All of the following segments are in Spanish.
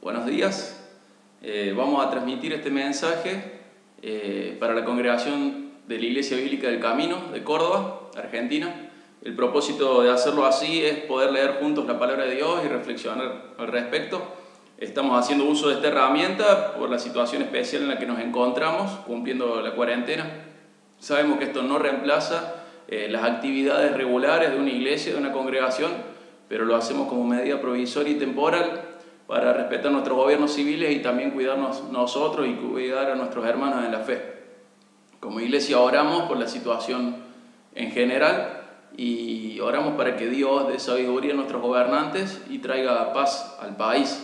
Buenos días. Vamos a transmitir este mensaje para la congregación de la Iglesia Bíblica del Camino de Córdoba, Argentina. El propósito de hacerlo así es poder leer juntos la palabra de Dios y reflexionar al respecto. Estamos haciendo uso de esta herramienta por la situación especial en la que nos encontramos, cumpliendo la cuarentena. Sabemos que esto no reemplaza las actividades regulares de una iglesia, de una congregación, pero lo hacemos como medida provisoria y temporal para respetar nuestros gobiernos civiles y también cuidarnos nosotros y cuidar a nuestros hermanos en la fe. Como iglesia oramos por la situación en general y oramos para que Dios dé sabiduría a nuestros gobernantes y traiga paz al país.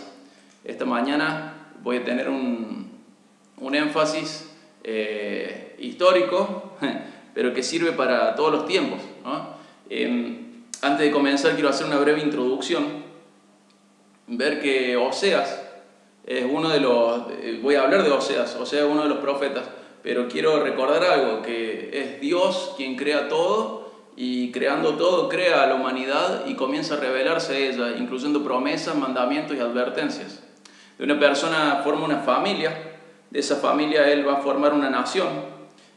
Esta mañana voy a tener un énfasis histórico, pero que sirve para todos los tiempos, ¿no? Antes de comenzar quiero hacer una breve introducción. Ver que Oseas es uno de los... voy a hablar de Oseas es uno de los profetas, pero quiero recordar algo, que es Dios quien crea todo y creando todo crea a la humanidad y comienza a revelarse a ella, incluyendo promesas, mandamientos y advertencias. De una persona forma una familia, de esa familia él va a formar una nación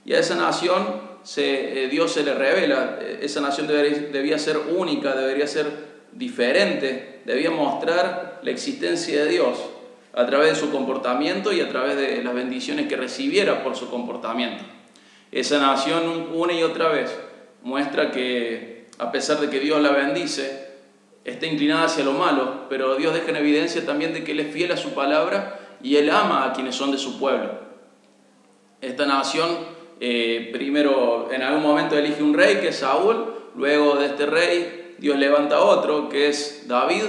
y a esa nación Dios se le revela. Esa nación debía ser única, debería ser diferente, debía mostrar la existencia de Dios a través de su comportamiento y a través de las bendiciones que recibiera por su comportamiento. Esa nación una y otra vez muestra que a pesar de que Dios la bendice, está inclinada hacia lo malo, pero Dios deja en evidencia también de que Él es fiel a su palabra y Él ama a quienes son de su pueblo. Esta nación primero en algún momento elige un rey que es Saúl, luego de este rey Dios levanta otro, que es David,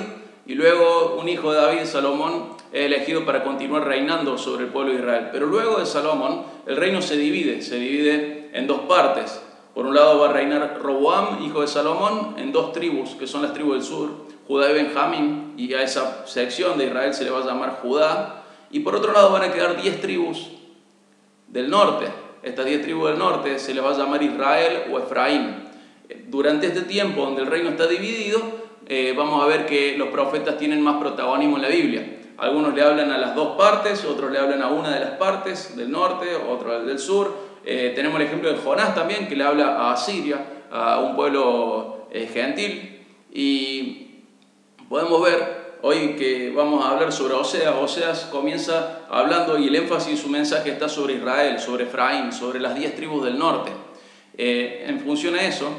y luego un hijo de David, Salomón, es elegido para continuar reinando sobre el pueblo de Israel. Pero luego de Salomón, el reino se divide en dos partes. Por un lado va a reinar Roboam, hijo de Salomón, en dos tribus, que son las tribus del sur, Judá y Benjamín, y a esa sección de Israel se le va a llamar Judá. Y por otro lado van a quedar 10 tribus del norte. Estas 10 tribus del norte se les va a llamar Israel o Efraín. Durante este tiempo donde el reino está dividido, vamos a ver que los profetas tienen más protagonismo en la Biblia. Algunos le hablan a las dos partes, otros le hablan a una de las partes, del norte, otro del sur. Tenemos el ejemplo de Jonás también, que le habla a Asiria, a un pueblo gentil. Y podemos ver hoy que vamos a hablar sobre Oseas. Oseas comienza hablando y el énfasis de su mensaje está sobre Israel, sobre Efraín, sobre las 10 tribus del norte. En función a eso,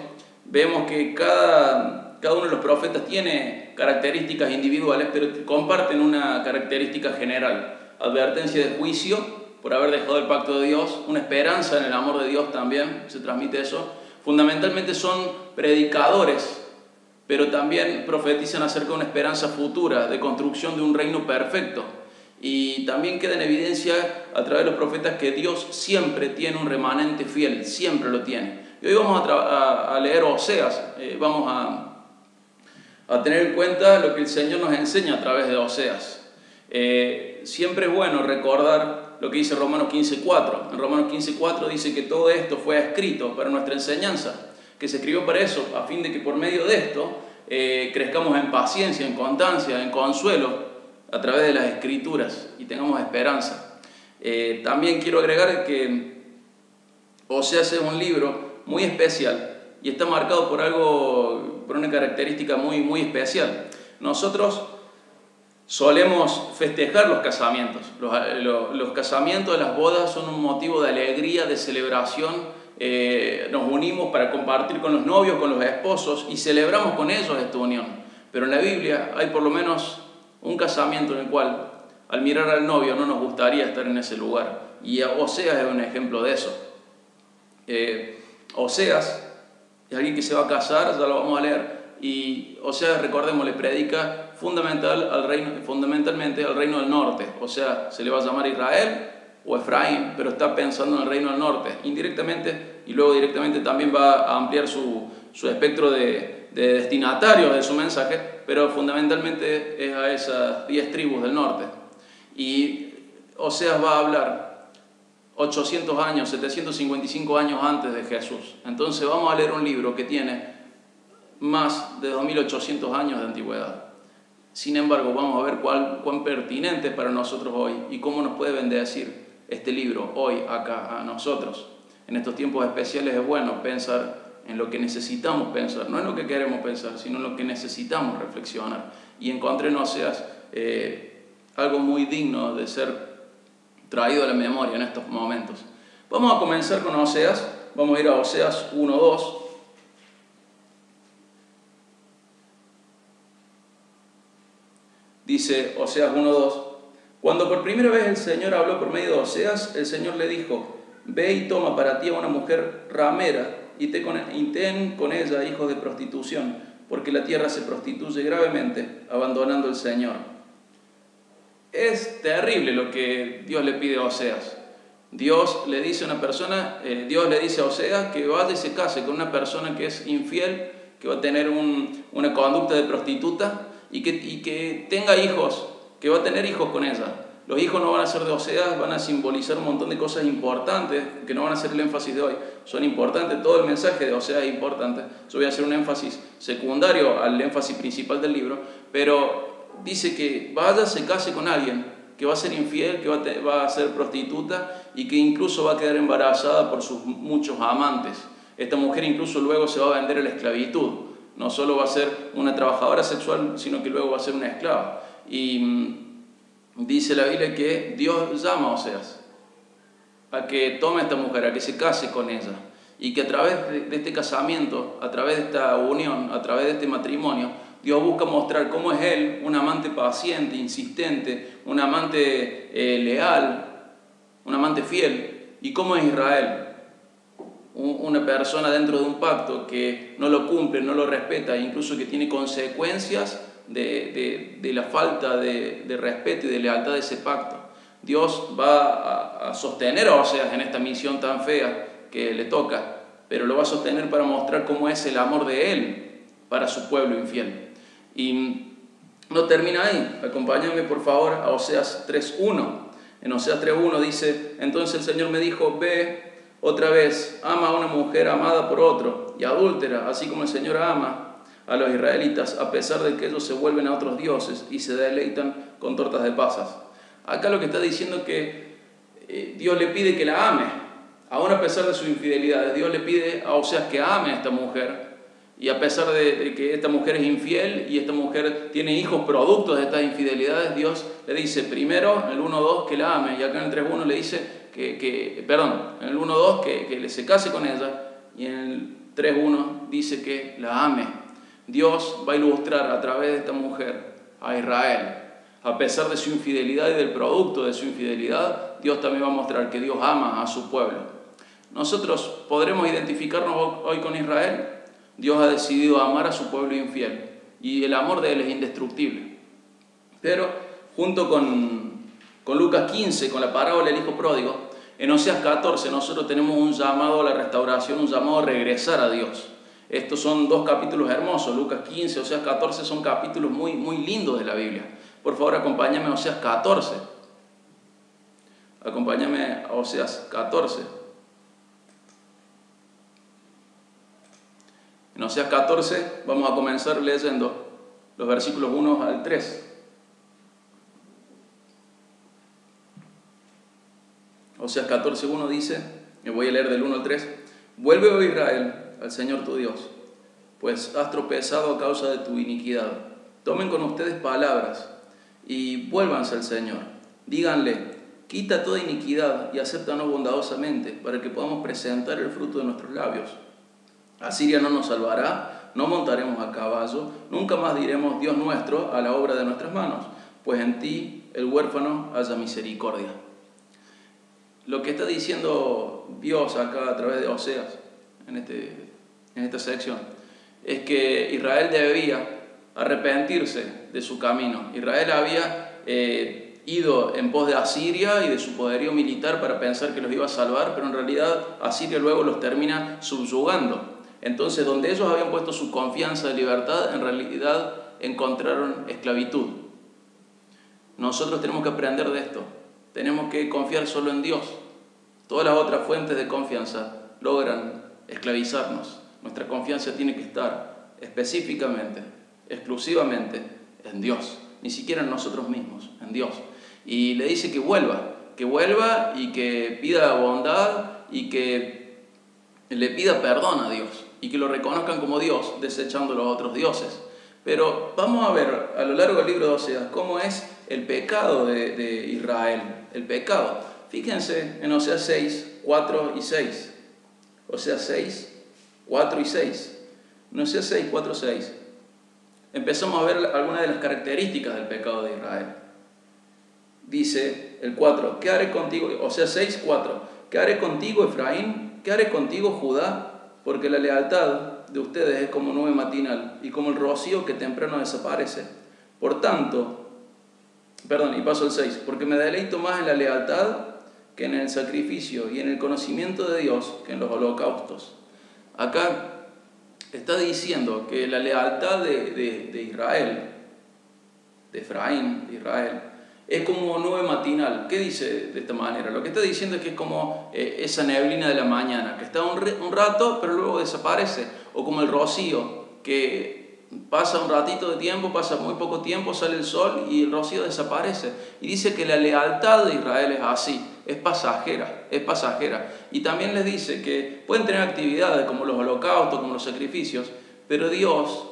vemos que cada uno de los profetas tiene características individuales, pero comparten una característica general. Advertencia de juicio por haber dejado el pacto de Dios, una esperanza en el amor de Dios también, se transmite eso. Fundamentalmente son predicadores, pero también profetizan acerca de una esperanza futura, de construcción de un reino perfecto. Y también queda en evidencia a través de los profetas que Dios siempre tiene un remanente fiel, siempre lo tiene. Y hoy vamos a leer Oseas, vamos a tener en cuenta lo que el Señor nos enseña a través de Oseas. Siempre es bueno recordar lo que dice Romanos 15:4. En Romanos 15:4 dice que todo esto fue escrito para nuestra enseñanza, que se escribió para eso, a fin de que por medio de esto crezcamos en paciencia, en constancia, en consuelo, a través de las Escrituras y tengamos esperanza. También quiero agregar que Oseas es un libro muy especial y está marcado por una característica muy especial. Nosotros solemos festejar los casamientos. Los casamientos, las bodas son un motivo de alegría, de celebración. Nos unimos para compartir con los novios, con los esposos y celebramos con ellos esta unión. Pero en la Biblia hay por lo menos un casamiento en el cual al mirar al novio no nos gustaría estar en ese lugar. Y Oseas es un ejemplo de eso. Oseas es alguien que se va a casar, ya lo vamos a leer, y Oseas, recordemos, le predica fundamentalmente al reino del norte. O sea, se le va a llamar Israel o Efraín, pero está pensando en el reino del norte, indirectamente, y luego directamente también va a ampliar su espectro de destinatarios de su mensaje, pero fundamentalmente es a esas 10 tribus del norte. Y Oseas va a hablar 800 años, 755 años antes de Jesús. Entonces vamos a leer un libro que tiene más de 2800 años de antigüedad. Sin embargo, vamos a ver cuán pertinente es para nosotros hoy y cómo nos puede bendecir este libro hoy acá a nosotros. En estos tiempos especiales es bueno pensar en lo que necesitamos pensar, no en lo que queremos pensar, sino en lo que necesitamos reflexionar. Y encontré en Oseas algo muy digno de ser traído a la memoria en estos momentos. Vamos a comenzar con Oseas, vamos a ir a Oseas 1:2. Dice Oseas 1:2: Cuando por primera vez el Señor habló por medio de Oseas, el Señor le dijo: Ve y toma para ti a una mujer ramera y ten con ella hijos de prostitución, porque la tierra se prostituye gravemente, abandonando al Señor. Es terrible lo que Dios le pide a Oseas. Dios le dice a Oseas que vaya y se case con una persona que es infiel, que va a tener una conducta de prostituta y que tenga hijos, que va a tener hijos con ella. Los hijos no van a ser de Oseas, van a simbolizar un montón de cosas importantes que no van a ser el énfasis de hoy. Son importantes, todo el mensaje de Oseas es importante. Yo voy a hacer un énfasis secundario al énfasis principal del libro, pero dice que vaya, se case con alguien que va a ser infiel, que va a ser prostituta y que incluso va a quedar embarazada por sus muchos amantes. Esta mujer incluso luego se va a vender a la esclavitud. No solo va a ser una trabajadora sexual, sino que luego va a ser una esclava. Y dice la Biblia que Dios llama a Oseas a que tome a esta mujer, a que se case con ella. Y que a través de este casamiento, a través de esta unión, a través de este matrimonio, Dios busca mostrar cómo es Él un amante paciente, insistente, un amante leal, un amante fiel, y cómo es Israel, una persona dentro de un pacto que no lo cumple, no lo respeta, incluso que tiene consecuencias de la falta de respeto y de lealtad de ese pacto. Dios va a sostener a Oseas en esta misión tan fea que le toca, pero lo va a sostener para mostrar cómo es el amor de Él para su pueblo infiel. Y no termina ahí. Acompáñame por favor a Oseas 3:1. En Oseas 3:1 dice: Entonces el Señor me dijo: Ve otra vez, ama a una mujer amada por otro y adúltera, así como el Señor ama a los israelitas, a pesar de que ellos se vuelven a otros dioses y se deleitan con tortas de pasas. Acá lo que está diciendo es que Dios le pide que la ame, aún a pesar de sus infidelidades. Dios le pide a Oseas que ame a esta mujer, y a pesar de que esta mujer es infiel y esta mujer tiene hijos productos de estas infidelidades, Dios le dice primero en el 1:2 que la ame, y acá en el 3:1 le dice en el 1:2 que se case con ella, y en el 3:1 dice que la ame. Dios va a ilustrar a través de esta mujer a Israel. A pesar de su infidelidad y del producto de su infidelidad, Dios también va a mostrar que Dios ama a su pueblo. Nosotros podremos identificarnos hoy con Israel. Dios ha decidido amar a su pueblo infiel y el amor de Él es indestructible. Pero junto con Lucas 15, con la parábola del hijo pródigo, en Oseas 14 nosotros tenemos un llamado a la restauración, un llamado a regresar a Dios. Estos son dos capítulos hermosos, Lucas 15, Oseas 14, son capítulos muy, muy lindos de la Biblia. Por favor, acompáñame a Oseas 14. Acompáñame a Oseas 14. En Oseas 14 vamos a comenzar leyendo los versículos 1 al 3. Oseas 14:1 dice, me voy a leer del 1 al 3: Vuelve, oh Israel, al Señor tu Dios, pues has tropezado a causa de tu iniquidad. Tomen con ustedes palabras y vuélvanse al Señor. Díganle: quita toda iniquidad y acéptanos bondadosamente, para que podamos presentar el fruto de nuestros labios. Asiria no nos salvará, no montaremos a caballo, nunca más diremos: Dios nuestro, a la obra de nuestras manos, pues en ti, el huérfano, haya misericordia. Lo que está diciendo Dios acá a través de Oseas, en esta sección, es que Israel debía arrepentirse de su camino. Israel había ido en pos de Asiria y de su poderío militar para pensar que los iba a salvar, pero en realidad Asiria luego los termina subyugando. Entonces, donde ellos habían puesto su confianza de libertad, en realidad encontraron esclavitud. Nosotros tenemos que aprender de esto. Tenemos que confiar solo en Dios. Todas las otras fuentes de confianza logran esclavizarnos. Nuestra confianza tiene que estar específicamente, exclusivamente en Dios. ni siquiera en nosotros mismos, en Dios. Y le dice que vuelva y que pida bondad y que le pida perdón a Dios y que lo reconozcan como Dios, desechando los otros dioses. Pero vamos a ver a lo largo del libro de Oseas cómo es el pecado de Israel, el pecado. Fíjense en Oseas 6, 4 y 6. Oseas 6, 4 y 6. En Oseas 6, 4, 6. Empezamos a ver algunas de las características del pecado de Israel. Dice el 4, ¿qué haré contigo? Oseas 6, 4. ¿Qué haré contigo, Efraín? ¿Qué haré contigo, Judá? Porque la lealtad de ustedes es como nube matinal y como el rocío que temprano desaparece. Por tanto, y paso al 6, porque me deleito más en la lealtad que en el sacrificio y en el conocimiento de Dios que en los holocaustos. Acá está diciendo que la lealtad de Israel, de Efraín, de Israel, es como nube matinal. ¿Qué dice de esta manera? Lo que está diciendo es que es como esa neblina de la mañana, que está un rato pero luego desaparece, o como el rocío, que pasa un ratito de tiempo, pasa muy poco tiempo, sale el sol y el rocío desaparece. Y dice que la lealtad de Israel es así, es pasajera. Y también les dice que pueden tener actividades como los holocaustos, como los sacrificios, pero Dios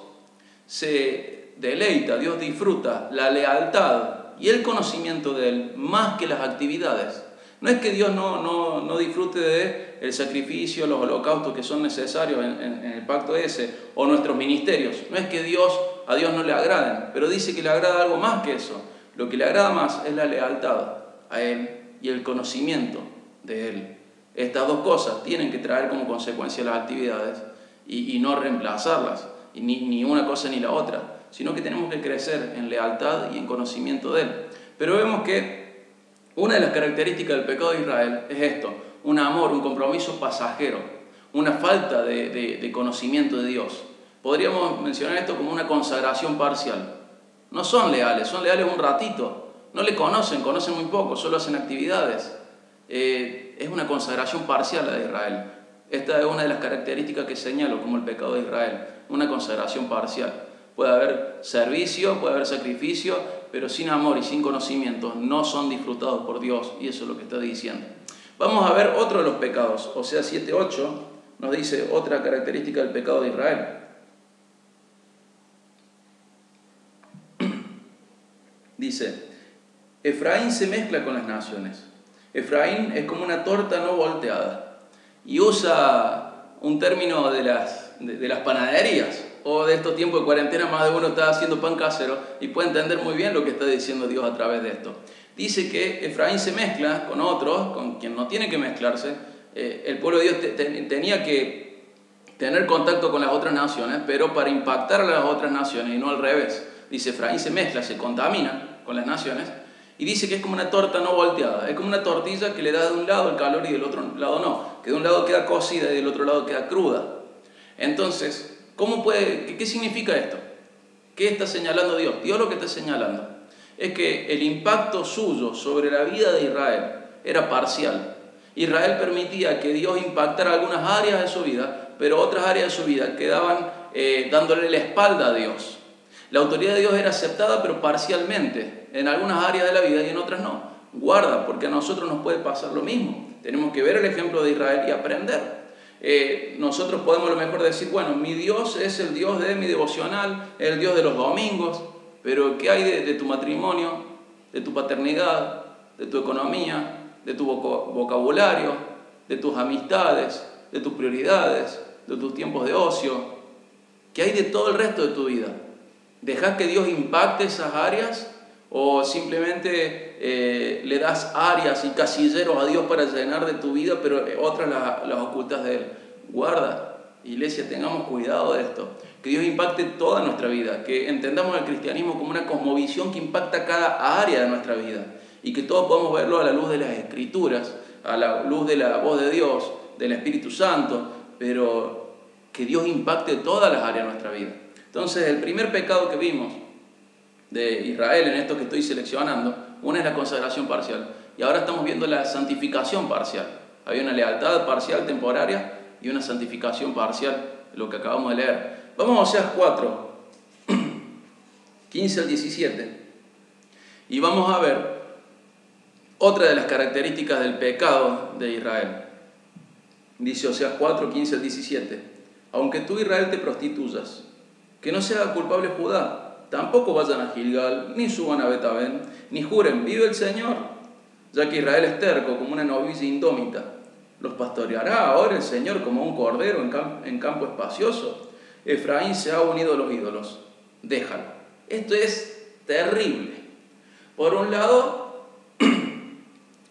se deleita, Dios disfruta la lealtad y el conocimiento de Él más que las actividades. No es que Dios no disfrute de el sacrificio, los holocaustos que son necesarios en el pacto ese, o nuestros ministerios. No es que a Dios no le agraden, pero dice que le agrada algo más que eso. Lo que le agrada más es la lealtad a Él y el conocimiento de Él. Estas dos cosas tienen que traer como consecuencia las actividades y no reemplazarlas, y ni una cosa ni la otra, sino que tenemos que crecer en lealtad y en conocimiento de Él. Pero vemos que una de las características del pecado de Israel es esto: un amor, un compromiso pasajero, una falta de conocimiento de Dios. Podríamos mencionar esto como una consagración parcial. No son leales un ratito, no le conocen muy poco, solo hacen actividades. Es una consagración parcial la de Israel. Esta es una de las características que señalo como el pecado de Israel, una consagración parcial. Puede haber servicio, puede haber sacrificio, pero sin amor y sin conocimiento no son disfrutados por Dios, y eso es lo que está diciendo. Vamos a ver otro de los pecados. Oseas 7, 8 nos dice otra característica del pecado de Israel. Dice: Efraín se mezcla con las naciones. Efraín es como una torta no volteada. Y usa un término de las panaderías, o de estos tiempos de cuarentena. Más de uno está haciendo pan casero y puede entender muy bien lo que está diciendo Dios a través de esto. Dice que Efraín se mezcla con otros, con quien no tiene que mezclarse. El pueblo de Dios tenía que tener contacto con las otras naciones, pero para impactar a las otras naciones y no al revés. Dice: Efraín se mezcla, se contamina con las naciones, y dice que es como una torta no volteada. Es como una tortilla que le da de un lado el calor y del otro lado no, que de un lado queda cocida y del otro lado queda cruda. Entonces, ¿qué significa esto? ¿Qué está señalando Dios? Dios lo que está señalando es que el impacto suyo sobre la vida de Israel era parcial. Israel permitía que Dios impactara algunas áreas de su vida, pero otras áreas de su vida quedaban dándole la espalda a Dios. La autoridad de Dios era aceptada, pero parcialmente, en algunas áreas de la vida y en otras no. Guarda, porque a nosotros nos puede pasar lo mismo. Tenemos que ver el ejemplo de Israel y aprender. Nosotros podemos a lo mejor decir: bueno, mi Dios es el Dios de mi devocional, el Dios de los domingos, pero ¿qué hay de tu matrimonio, de tu paternidad, de tu economía, de tu vocabulario, de tus amistades, de tus prioridades, de tus tiempos de ocio? ¿Qué hay de todo el resto de tu vida? ¿Dejas que Dios impacte esas áreas o simplemente le das áreas y casilleros a Dios para llenar de tu vida, pero otras las ocultas de Él? Guarda, iglesia, tengamos cuidado de esto. Que Dios impacte toda nuestra vida, que entendamos el cristianismo como una cosmovisión que impacta cada área de nuestra vida y que todos podamos verlo a la luz de las Escrituras, a la luz de la voz de Dios, del Espíritu Santo, pero que Dios impacte todas las áreas de nuestra vida. Entonces, el primer pecado que vimos de Israel en esto que estoy seleccionando, una es la consagración parcial, y ahora estamos viendo la santificación parcial. Había una lealtad parcial temporaria y una santificación parcial, lo que acabamos de leer. Vamos a Oseas 4, 15 al 17. Y vamos a ver otra de las características del pecado de Israel. Dice Oseas 4, 15 al 17. Aunque tú, Israel, te prostituyas, que no se haga culpable Judá, tampoco vayan a Gilgal, ni suban a Betabén, ni juren, vive el Señor, ya que Israel es terco como una novicia indómita. Los pastoreará ahora el Señor como un cordero en campo espacioso. Efraín se ha unido a los ídolos, déjalo. Esto es terrible. Por un lado,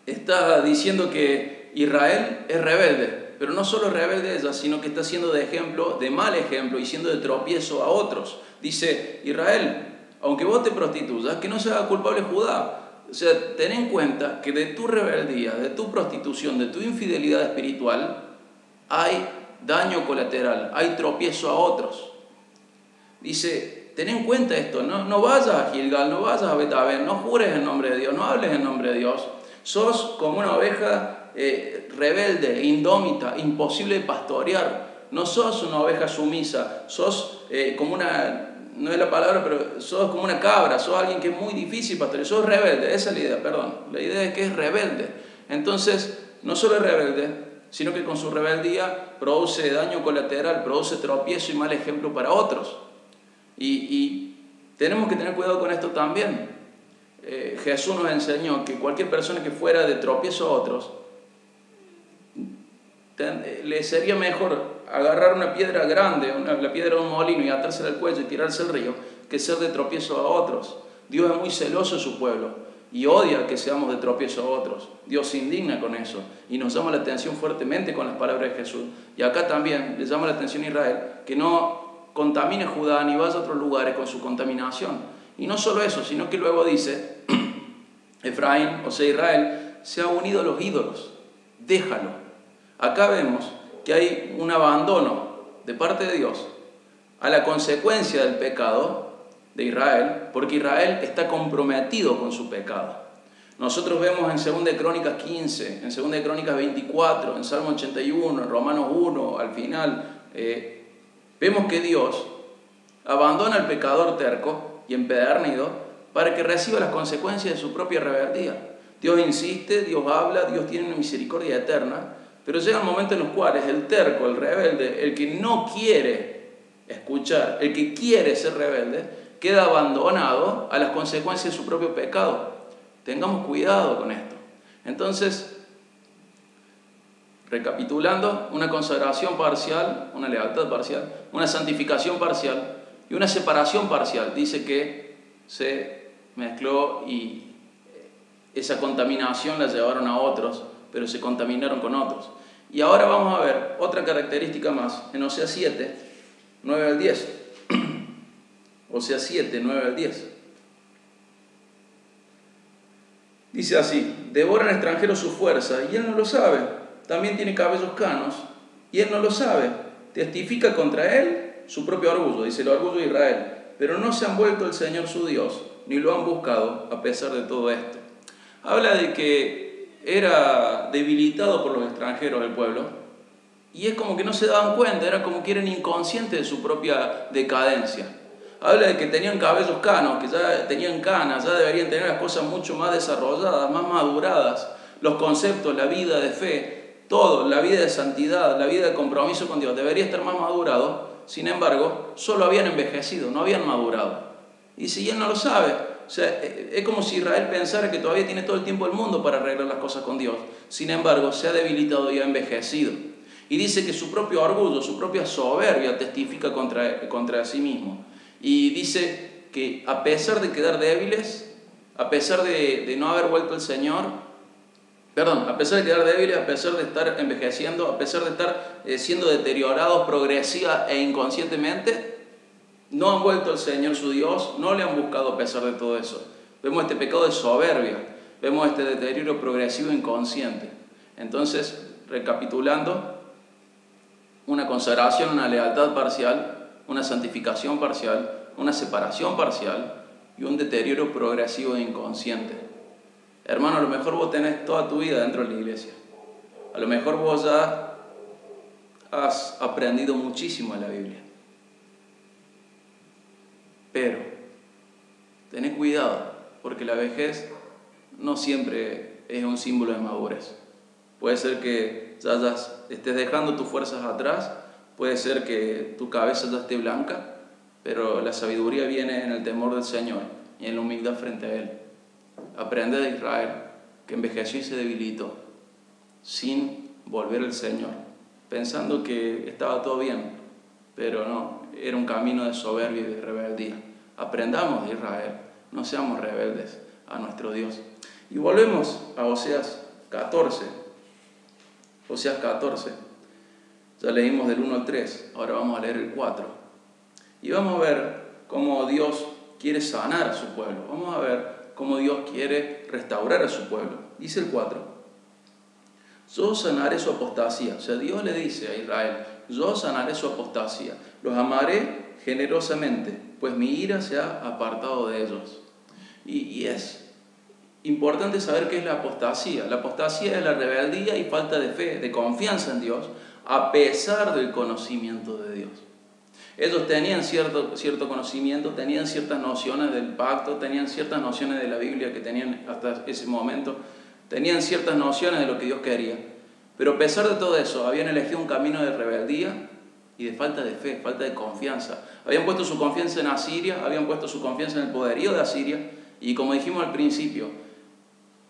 está diciendo que Israel es rebelde, pero no solo es rebelde ella, sino que está siendo de ejemplo, de mal ejemplo, y siendo de tropiezo a otros. Dice, Israel, aunque vos te prostituyas, que no se haga culpable Judá. O sea, ten en cuenta que de tu rebeldía, de tu prostitución, de tu infidelidad espiritual, hay daño colateral, hay tropiezo a otros. Dice, ten en cuenta esto, no vayas a Gilgal, no vayas a Betabén, no jures en nombre de Dios, no hables en nombre de Dios. Sos como una oveja rebelde, indómita, imposible de pastorear. No sos una oveja sumisa, sos como una... No es la palabra, pero sos como una cabra, sos alguien que es muy difícil pastorear, sos rebelde, esa es la idea, perdón. La idea es que es rebelde. Entonces, no solo es rebelde, sino que con su rebeldía produce daño colateral, produce tropiezo y mal ejemplo para otros. Y tenemos que tener cuidado con esto también. Jesús nos enseñó que cualquier persona que fuera de tropiezo a otros, le sería mejor agarrar una piedra grande, la piedra de un molino y atársela al cuello y tirarse al río, que ser de tropiezo a otros. Dios es muy celoso de su pueblo y odia que seamos de tropiezo a otros. Dios se indigna con eso y nos llama la atención fuertemente con las palabras de Jesús. Y acá también le llama la atención a Israel que no contamine Judá ni vaya a otros lugares con su contaminación. Y no solo eso, sino que luego dice, Efraín, o sea Israel, se ha unido a los ídolos, déjalo. Acá vemos que hay un abandono de parte de Dios a la consecuencia del pecado de Israel, porque Israel está comprometido con su pecado. Nosotros vemos en 2 de Crónicas 15, en 2 de Crónicas 24, en Salmo 81, en Romanos 1, al final, vemos que Dios abandona al pecador terco y empedernido para que reciba las consecuencias de su propia rebeldía. Dios insiste, Dios habla, Dios tiene una misericordia eterna, pero llegan momentos en los cuales el terco, el rebelde, el que no quiere escuchar, el que quiere ser rebelde, queda abandonado a las consecuencias de su propio pecado. Tengamos cuidado con esto. Entonces, recapitulando, una consagración parcial, una lealtad parcial, una santificación parcial y una separación parcial. Dice que se mezcló y esa contaminación la llevaron a otros, pero se contaminaron con otros. Y ahora vamos a ver otra característica más, en Oseas 7, 9 al 10. Oseas 7, 9 al 10. Dice así, devoran al extranjero su fuerza, y él no lo sabe. También tiene cabellos canos, y él no lo sabe. Testifica contra él su propio orgullo, dice el orgullo de Israel. Pero no se han vuelto el Señor su Dios, ni lo han buscado a pesar de todo esto. Habla de que era debilitado por los extranjeros el pueblo, y es como que no se daban cuenta, era como que eran inconscientes de su propia decadencia. Habla de que tenían cabellos canos, que ya tenían canas, ya deberían tener las cosas mucho más desarrolladas, más maduradas, los conceptos, la vida de fe, todo, la vida de santidad, la vida de compromiso con Dios, debería estar más madurado. Sin embargo, solo habían envejecido, no habían madurado. Y si él no lo sabe, o sea, es como si Israel pensara que todavía tiene todo el tiempo del mundo para arreglar las cosas con Dios. Sin embargo, se ha debilitado y ha envejecido. Y dice que su propio orgullo, su propia soberbia testifica contra sí mismo. Y dice que a pesar de quedar débiles, a pesar de no haber vuelto al Señor, a pesar de quedar débiles, a pesar de estar envejeciendo, a pesar de estar siendo deteriorados progresiva e inconscientemente, no han vuelto al Señor su Dios, no le han buscado a pesar de todo eso. Vemos este pecado de soberbia, vemos este deterioro progresivo e inconsciente. Entonces, recapitulando, una consagración, una lealtad parcial, una santificación parcial, una separación parcial y un deterioro progresivo e inconsciente. Hermano, a lo mejor vos tenés toda tu vida dentro de la iglesia. A lo mejor vos ya has aprendido muchísimo de la Biblia. Pero, tened cuidado, porque la vejez no siempre es un símbolo de madurez. Puede ser que ya estés dejando tus fuerzas atrás, puede ser que tu cabeza ya esté blanca, pero la sabiduría viene en el temor del Señor y en la humildad frente a Él. Aprende de Israel, que envejeció y se debilitó, sin volver al Señor, pensando que estaba todo bien, pero no, era un camino de soberbia y de rebeldía. Aprendamos de Israel, no seamos rebeldes a nuestro Dios. Y volvemos a Oseas 14. Oseas 14. Ya leímos del 1 al 3, ahora vamos a leer el 4. Y vamos a ver cómo Dios quiere sanar a su pueblo. Vamos a ver cómo Dios quiere restaurar a su pueblo. Dice el 4. Yo sanaré su apostasía. O sea, Dios le dice a Israel, yo sanaré su apostasía. Los amaré generosamente, pues mi ira se ha apartado de ellos. Y es importante saber qué es la apostasía. La apostasía es la rebeldía y falta de fe, de confianza en Dios, a pesar del conocimiento de Dios. Ellos tenían cierto conocimiento, tenían ciertas nociones del pacto, tenían ciertas nociones de la Biblia que tenían hasta ese momento, tenían ciertas nociones de lo que Dios quería. Pero a pesar de todo eso, habían elegido un camino de rebeldía y de falta de fe, falta de confianza. Habían puesto su confianza en Asiria, habían puesto su confianza en el poderío de Asiria, y como dijimos al principio,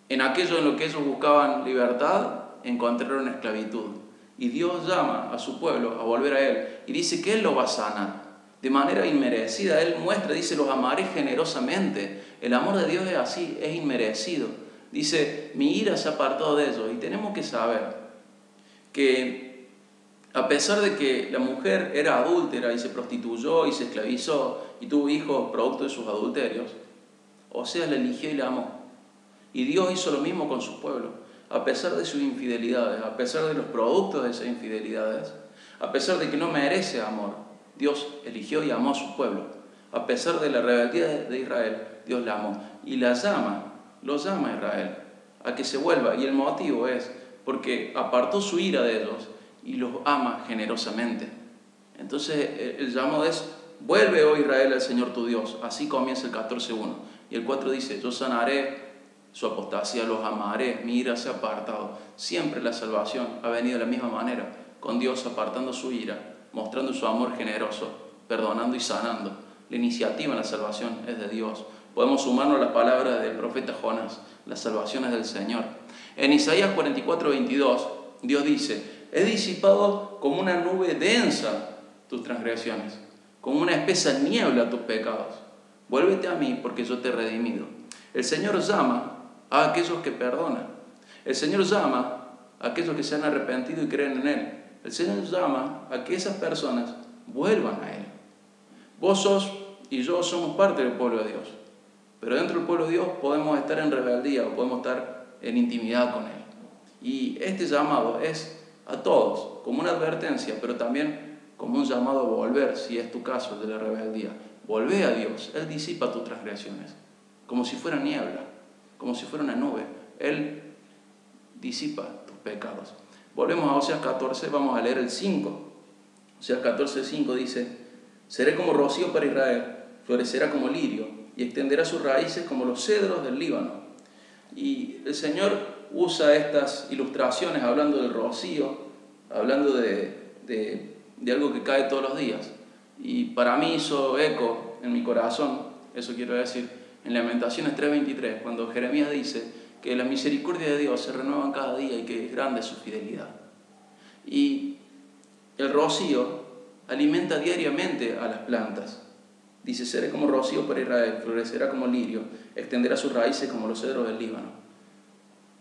en aquello en lo que ellos buscaban libertad, encontraron esclavitud. Y Dios llama a su pueblo a volver a Él y dice que Él lo va a sanar de manera inmerecida. Él muestra, dice, los amaré generosamente. El amor de Dios es así, es inmerecido. Dice, mi ira se ha apartado de ellos. Y tenemos que saber que a pesar de que la mujer era adúltera y se prostituyó y se esclavizó y tuvo hijos producto de sus adulterios, Oseas la eligió y la amó. Y Dios hizo lo mismo con su pueblo. A pesar de sus infidelidades, a pesar de los productos de esas infidelidades, a pesar de que no merece amor, Dios eligió y amó a su pueblo. A pesar de la rebeldía de Israel, Dios la amó. Y lo llama a Israel a que se vuelva. Y el motivo es porque apartó su ira de ellos y los ama generosamente. Entonces el llamado es, vuelve, oh Israel, al Señor tu Dios. Así comienza el 14:1. Y el 4 dice, yo sanaré su apostasía, los amaré, mi ira se ha apartado. Siempre la salvación ha venido de la misma manera, con Dios apartando su ira, mostrando su amor generoso, perdonando y sanando. La iniciativa en la salvación es de Dios. Podemos sumarnos a las palabras del profeta Jonás, la salvación es del Señor. En Isaías 44:22, Dios dice, he disipado como una nube densa tus transgresiones, como una espesa niebla tus pecados. Vuélvete a mí porque yo te he redimido. El Señor llama a aquellos que perdonan. El Señor llama a aquellos que se han arrepentido y creen en Él. El Señor llama a que esas personas vuelvan a Él. Vos sos y yo somos parte del pueblo de Dios. Pero dentro del pueblo de Dios podemos estar en rebeldía o podemos estar en intimidad con Él. Y este llamado es a todos, como una advertencia, pero también como un llamado a volver, si es tu caso, de la rebeldía. Volvé a Dios, Él disipa tus transgresiones, como si fuera niebla, como si fuera una nube. Él disipa tus pecados. Volvemos a Oseas 14, vamos a leer el 5. Oseas 14:5 dice, seré como rocío para Israel, florecerá como lirio y extenderá sus raíces como los cedros del Líbano. Y el Señor usa estas ilustraciones hablando del rocío, hablando de algo que cae todos los días. Y para mí hizo eco en mi corazón, eso quiero decir, en Lamentaciones 3:23, cuando Jeremías dice que la misericordia de Dios se renueva cada día y que es grande su fidelidad. Y el rocío alimenta diariamente a las plantas. Dice, seré como rocío para Israel, florecerá como lirio, extenderá sus raíces como los cedros del Líbano.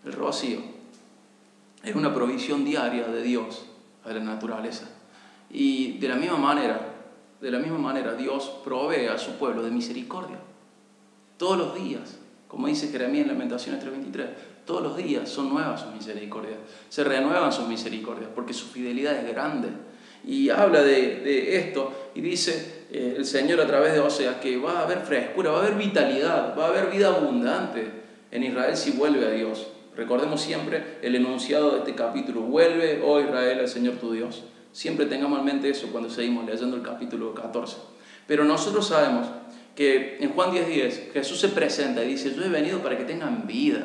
El rocío es una provisión diaria de Dios a la naturaleza. Y de la misma manera Dios provee a su pueblo de misericordia. Todos los días, como dice Jeremías en Lamentaciones 3:23, todos los días son nuevas sus misericordias. Se renuevan sus misericordias porque su fidelidad es grande. Y habla de esto y dice el Señor a través de Oseas que va a haber frescura, va a haber vitalidad, va a haber vida abundante en Israel si vuelve a Dios. Recordemos siempre el enunciado de este capítulo, vuelve, oh Israel, al Señor tu Dios. Siempre tengamos en mente eso cuando seguimos leyendo el capítulo 14. Pero nosotros sabemos que en Juan 10:10 Jesús se presenta y dice: yo he venido para que tengan vida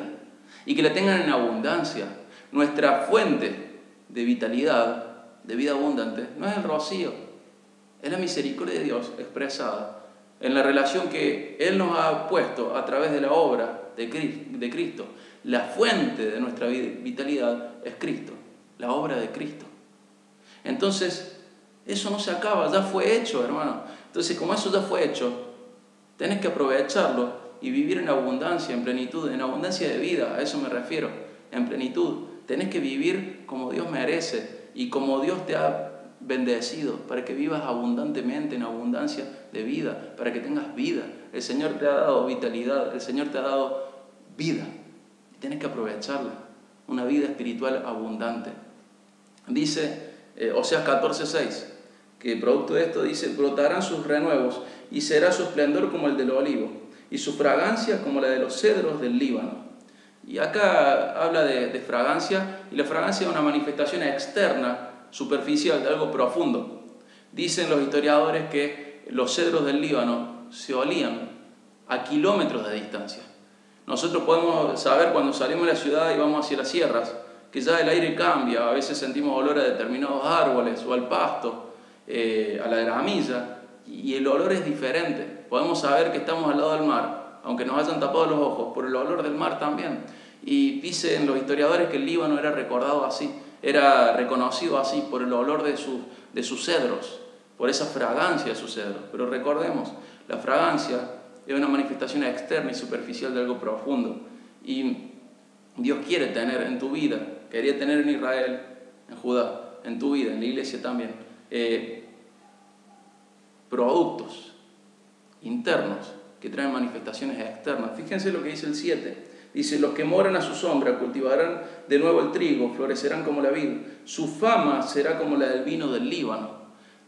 y que la tengan en abundancia. Nuestra fuente de vitalidad, de vida abundante, no es el rocío, es la misericordia de Dios expresada en la relación que Él nos ha puesto a través de la obra de Cristo. La fuente de nuestra vitalidad es Cristo, la obra de Cristo. Entonces, eso no se acaba, ya fue hecho, hermano. Entonces, como eso ya fue hecho, tenés que aprovecharlo y vivir en abundancia, en plenitud, en abundancia de vida, a eso me refiero, en plenitud. Tenés que vivir como Dios merece y como Dios te ha bendecido, para que vivas abundantemente, en abundancia de vida, para que tengas vida. El Señor te ha dado vitalidad, el Señor te ha dado vida. Y tienes que aprovecharla, una vida espiritual abundante. Dice Oseas 14:6, que producto de esto dice: brotarán sus renuevos y será su esplendor como el del olivo y su fragancia como la de los cedros del Líbano. Y acá habla de fragancia, y la fragancia es una manifestación externa, superficial, de algo profundo. Dicen los historiadores que los cedros del Líbano se olían a kilómetros de distancia. Nosotros podemos saber cuando salimos de la ciudad y vamos hacia las sierras, que ya el aire cambia, a veces sentimos olor a determinados árboles o al pasto, a la gramilla, y el olor es diferente. Podemos saber que estamos al lado del mar, aunque nos hayan tapado los ojos, por el olor del mar también. Y dicen los historiadores que el Líbano era recordado así, era reconocido así por el olor de sus cedros, por esa fragancia de sus cedros. Pero recordemos, la fragancia es una manifestación externa y superficial de algo profundo. Y Dios quiere tener en tu vida, quería tener en Israel, en Judá, en tu vida, en la iglesia también, productos internos que traen manifestaciones externas. Fíjense lo que dice el 7. Dice: los que moran a su sombra cultivarán de nuevo el trigo, florecerán como la vid. Su fama será como la del vino del Líbano.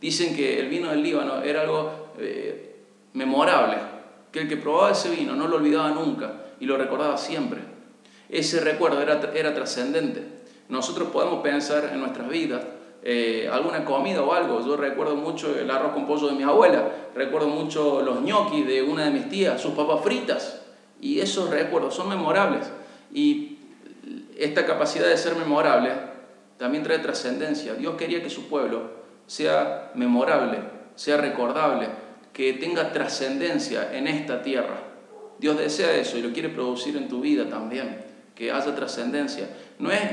Dicen que el vino del Líbano era algo memorable, que el que probaba ese vino no lo olvidaba nunca y lo recordaba siempre. Ese recuerdo era trascendente. Nosotros podemos pensar en nuestras vidas, alguna comida o algo. Yo recuerdo mucho el arroz con pollo de mi abuela, recuerdo mucho los ñoquis de una de mis tías, sus papas fritas. Y esos recuerdos son memorables. Y esta capacidad de ser memorable también trae trascendencia. Dios quería que su pueblo sea memorable, sea recordable, que tenga trascendencia en esta tierra. Dios desea eso y lo quiere producir en tu vida también, que haya trascendencia.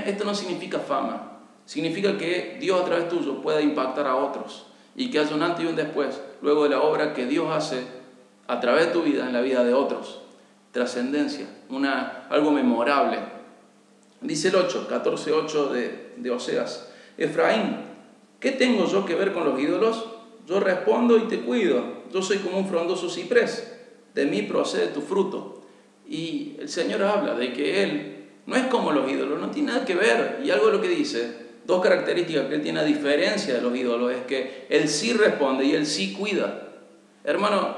Esto no significa fama, significa que Dios a través tuyo pueda impactar a otros y que haya un antes y un después, luego de la obra que Dios hace a través de tu vida en la vida de otros. Trascendencia, algo memorable. Dice el 14:8 de Oseas: Efraín, ¿qué tengo yo que ver con los ídolos? Yo respondo y te cuido. Yo soy como un frondoso ciprés, de mí procede tu fruto. Y el Señor habla de que Él no es como los ídolos, no tiene nada que ver. Y algo de lo que dice, dos características que Él tiene a diferencia de los ídolos, es que Él sí responde y Él sí cuida. Hermano,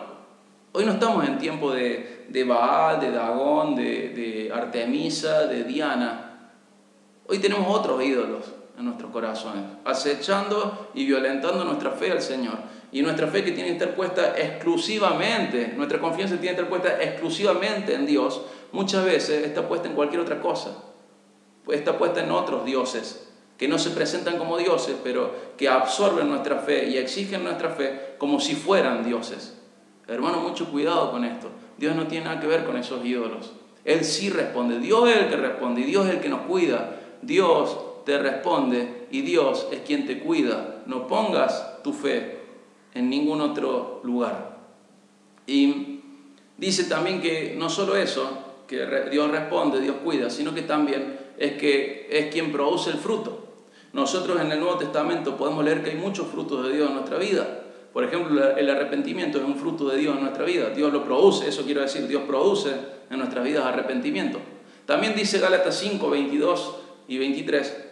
hoy no estamos en tiempo de Baal, de Dagón, de Artemisa, de Diana. Hoy tenemos otros ídolos en nuestros corazones, acechando y violentando nuestra fe al Señor. Y nuestra fe, que tiene que estar puesta exclusivamente, nuestra confianza tiene que estar puesta exclusivamente en Dios, muchas veces está puesta en cualquier otra cosa. Está puesta en otros dioses, que no se presentan como dioses, pero que absorben nuestra fe y exigen nuestra fe como si fueran dioses. Hermano, mucho cuidado con esto. Dios no tiene nada que ver con esos ídolos. Él sí responde. Dios es el que responde y Dios es el que nos cuida. Dios te responde y Dios es quien te cuida. No pongas tu fe en ningún otro lugar. Y dice también que no solo eso, que Dios responde, Dios cuida, sino que también es quien produce el fruto. Nosotros en el Nuevo Testamento podemos leer que hay muchos frutos de Dios en nuestra vida. Por ejemplo, el arrepentimiento es un fruto de Dios en nuestra vida. Dios lo produce, eso quiero decir, Dios produce en nuestras vidas arrepentimiento. También dice Gálatas 5, 22 y 23,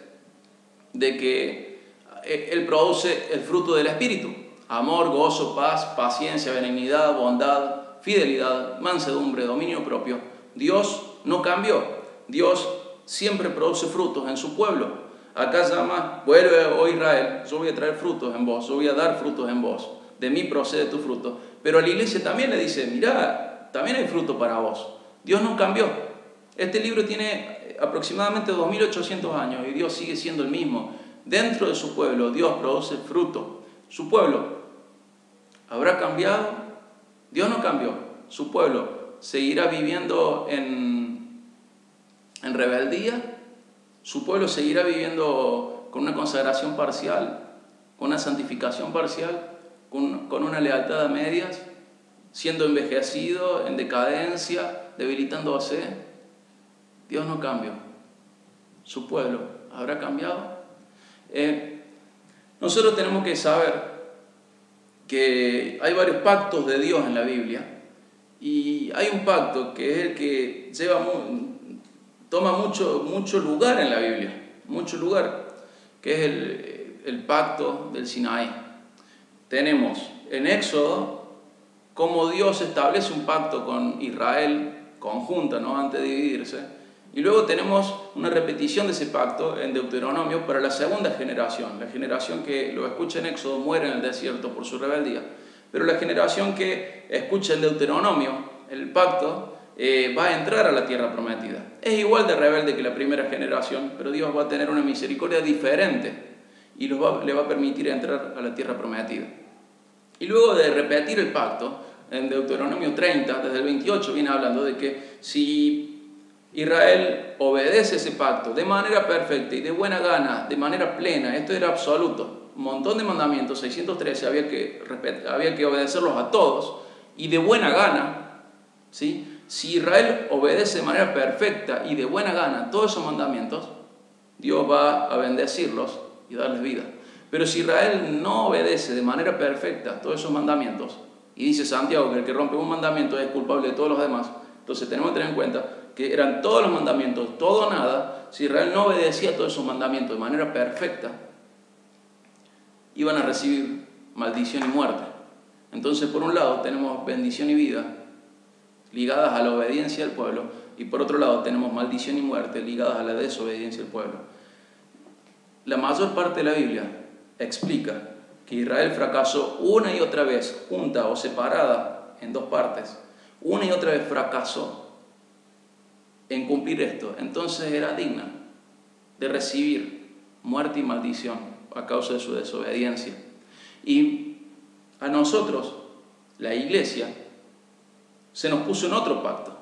de que Él produce el fruto del Espíritu: amor, gozo, paz, paciencia, benignidad, bondad, fidelidad, mansedumbre, dominio propio. Dios no cambió. Dios siempre produce frutos en su pueblo. Acá llama: vuelve, oh Israel, yo voy a traer frutos en vos, yo voy a dar frutos en vos. de mí procede tu fruto. Pero a la iglesia también le dice, mirá, también hay fruto para vos. Dios no cambió. Este libro tiene aproximadamente 2800 años y Dios sigue siendo el mismo. Dentro de su pueblo, Dios produce fruto. Su pueblo habrá cambiado. Dios no cambió. Su pueblo seguirá viviendo en rebeldía. Su pueblo seguirá viviendo con una consagración parcial, con una santificación parcial, con una lealtad a medias, siendo envejecido, en decadencia, debilitándose. Dios no cambió. Su pueblo habrá cambiado. Nosotros tenemos que saber que hay varios pactos de Dios en la Biblia, y hay un pacto que es el que toma mucho lugar en la Biblia, mucho lugar, que es el pacto del Sinaí. Tenemos en Éxodo cómo Dios establece un pacto con Israel conjunta, ¿no?, antes de dividirse. Y luego tenemos una repetición de ese pacto en Deuteronomio para la segunda generación. La generación que lo escucha en Éxodo muere en el desierto por su rebeldía. Pero la generación que escucha en Deuteronomio el pacto va a entrar a la tierra prometida. Es igual de rebelde que la primera generación, pero Dios va a tener una misericordia diferente y le va a permitir entrar a la tierra prometida. Y luego de repetir el pacto, en Deuteronomio 30, desde el 28, viene hablando de que si Israel obedece ese pacto de manera perfecta y de buena gana, de manera plena, esto era absoluto, un montón de mandamientos, 613, había que obedecerlos a todos, y de buena gana, ¿sí? Si Israel obedece de manera perfecta y de buena gana todos esos mandamientos, Dios va a bendecirlos y darles vida. Pero si Israel no obedece de manera perfecta todos esos mandamientos, y dice Santiago que el que rompe un mandamiento es culpable de todos los demás, entonces tenemos que tener en cuenta que eran todos los mandamientos, todo o nada. Si Israel no obedecía todos esos mandamientos de manera perfecta, iban a recibir maldición y muerte. Entonces, por un lado, tenemos bendición y vida ligadas a la obediencia del pueblo, y por otro lado, tenemos maldición y muerte ligadas a la desobediencia del pueblo. La mayor parte de la Biblia explica que Israel fracasó una y otra vez, junta o separada en dos partes. Una y otra vez fracasó en cumplir esto. Entonces era digna de recibir muerte y maldición a causa de su desobediencia. Y a nosotros, la iglesia, se nos puso en otro pacto.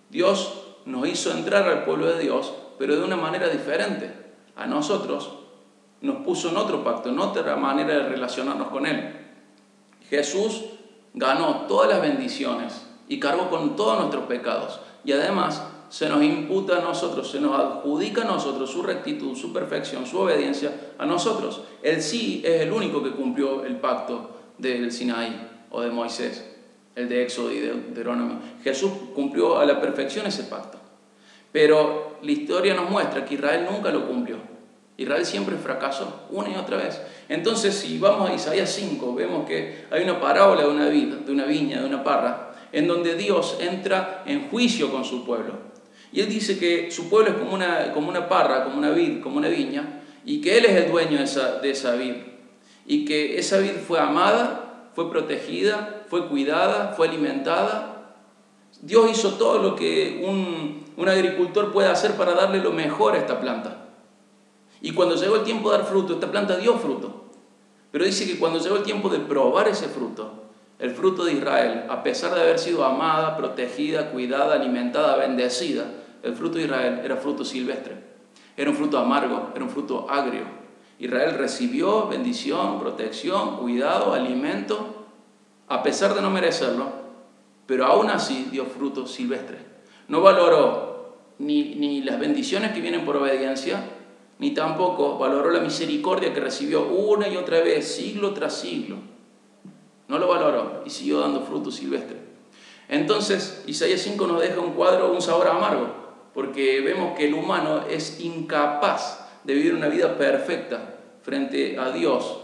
Dios nos hizo entrar al pueblo de Dios, pero de una manera diferente. A nosotros nos puso en otro pacto, en otra manera de relacionarnos con Él. Jesús ganó todas las bendiciones y cargó con todos nuestros pecados. Y además se nos imputa a nosotros, se nos adjudica a nosotros su rectitud, su perfección, su obediencia a nosotros. Él sí es el único que cumplió el pacto del Sinaí o de Moisés, el de Éxodo y de Deuteronomio. Jesús cumplió a la perfección ese pacto. Pero la historia nos muestra que Israel nunca lo cumplió. Israel siempre fracasó, una y otra vez. Entonces, si vamos a Isaías 5, vemos que hay una parábola de una viña, de una parra, en donde Dios entra en juicio con su pueblo. Y Él dice que su pueblo es como una parra, como una vid, como una viña, y que Él es el dueño de esa vid. Y que esa vid fue amada, fue protegida, fue cuidada, fue alimentada. Dios hizo todo lo que un agricultor puede hacer para darle lo mejor a esta planta. Y cuando llegó el tiempo de dar fruto, esta planta dio fruto. Pero dice que cuando llegó el tiempo de probar ese fruto, el fruto de Israel, a pesar de haber sido amada, protegida, cuidada, alimentada, bendecida, el fruto de Israel era fruto silvestre. Era un fruto amargo, era un fruto agrio. Israel recibió bendición, protección, cuidado, alimento, a pesar de no merecerlo, pero aún así dio fruto silvestre. No valoró ni las bendiciones que vienen por obediencia, ni tampoco valoró la misericordia que recibió una y otra vez, siglo tras siglo. No lo valoró y siguió dando fruto silvestre. Entonces, Isaías 5 nos deja un cuadro, un sabor amargo, porque vemos que el humano es incapaz de vivir una vida perfecta frente a Dios,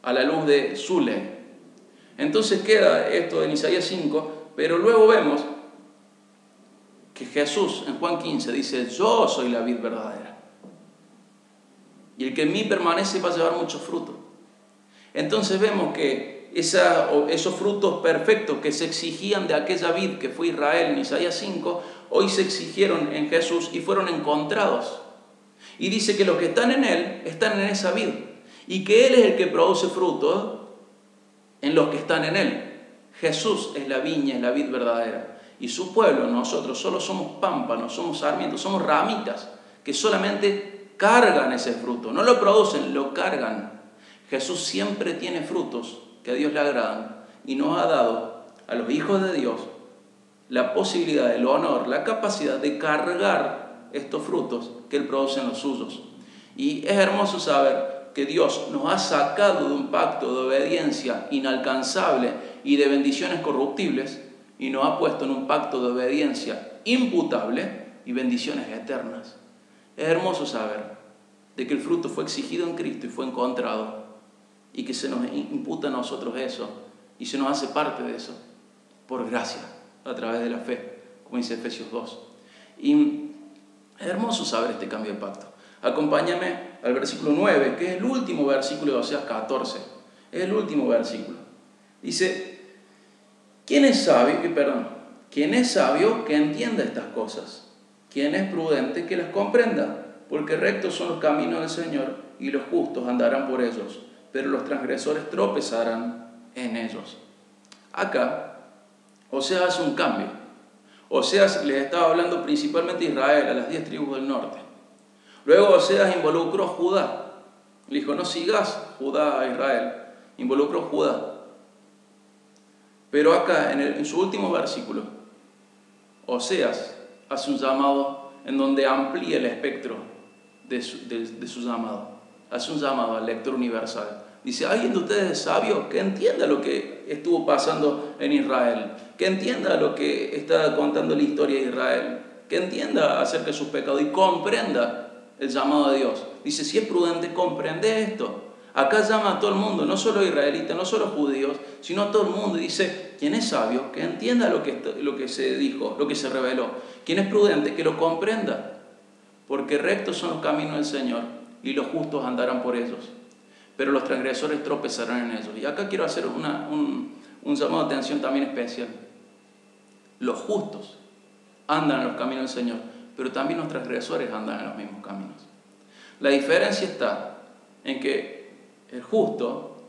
a la luz de su ley. Entonces queda esto en Isaías 5, pero luego vemos que Jesús en Juan 15 dice: yo soy la vid verdadera. Y el que en mí permanece va a llevar mucho fruto. Entonces vemos que esos frutos perfectos que se exigían de aquella vid que fue Israel en Isaías 5, hoy se exigieron en Jesús y fueron encontrados. Y dice que los que están en Él están en esa vid y que Él es el que produce frutos en los que están en Él. Jesús es la viña, es la vid verdadera. Y su pueblo, nosotros, solo somos pámpanos, somos sarmientos, somos ramitas que solamente cargan ese fruto. No lo producen, lo cargan. Jesús siempre tiene frutos que a Dios le agradan y nos ha dado a los hijos de Dios la posibilidad, el honor, la capacidad de cargar estos frutos que Él produce en los suyos. Y es hermoso saber que Dios nos ha sacado de un pacto de obediencia inalcanzable y de bendiciones corruptibles y nos ha puesto en un pacto de obediencia imputable y bendiciones eternas. Es hermoso saber de que el fruto fue exigido en Cristo y fue encontrado y que se nos imputa a nosotros eso y se nos hace parte de eso por gracia, a través de la fe, como dice Efesios 2. Y es hermoso saber este cambio de pacto. Acompáñame al versículo 9, que es el último versículo de Oseas 14. Es el último versículo. Dice, ¿quién es sabio que entienda estas cosas? ¿Quién es prudente que las comprenda? Porque rectos son los caminos del Señor y los justos andarán por ellos, pero los transgresores tropezarán en ellos. Acá, Oseas hace un cambio. Oseas le estaba hablando principalmente a Israel, a las 10 tribus del norte. Luego Oseas involucró a Judá. Le dijo, no sigas Judá a Israel. Involucró a Judá. Pero acá, en su último versículo, Oseas hace un llamado en donde amplía el espectro de su llamado. Hace un llamado al lector universal. Dice, ¿alguien de ustedes es sabio? Que entienda lo que estuvo pasando en Israel. Que entienda lo que está contando la historia de Israel. Que entienda acerca de sus pecados y comprenda el llamado de Dios. Dice, si es prudente, comprende esto. Acá llama a todo el mundo, no solo israelitas, no solo judíos, sino a todo el mundo. Y dice, quien es sabio, que entienda lo que se dijo, lo que se reveló. Quien es prudente, que lo comprenda. Porque rectos son los caminos del Señor y los justos andarán por ellos. Pero los transgresores tropezarán en ellos. Y acá quiero hacer un llamado de atención también especial. Los justos andan en los caminos del Señor, pero también los transgresores andan en los mismos caminos. La diferencia está en que el justo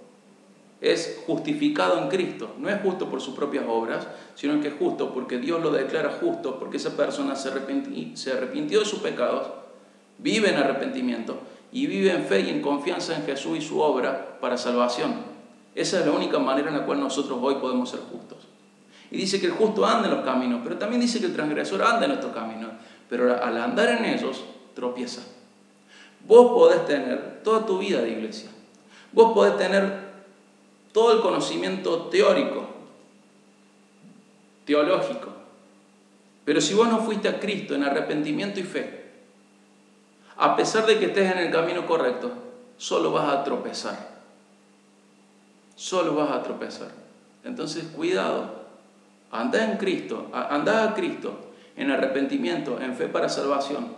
es justificado en Cristo. No es justo por sus propias obras, sino que es justo porque Dios lo declara justo, porque esa persona se arrepintió de sus pecados, vive en arrepentimiento y vive en fe y en confianza en Jesús y su obra para salvación. Esa es la única manera en la cual nosotros hoy podemos ser justos. Y dice que el justo anda en los caminos, pero también dice que el transgresor anda en estos caminos. Pero al andar en ellos, tropieza. Vos podés tener toda tu vida de iglesia. Vos podés tener todo el conocimiento teórico, teológico. Pero si vos no fuiste a Cristo en arrepentimiento y fe, a pesar de que estés en el camino correcto, solo vas a tropezar. Solo vas a tropezar. Entonces, cuidado. Andá en Cristo, andá a Cristo en arrepentimiento, en fe para salvación,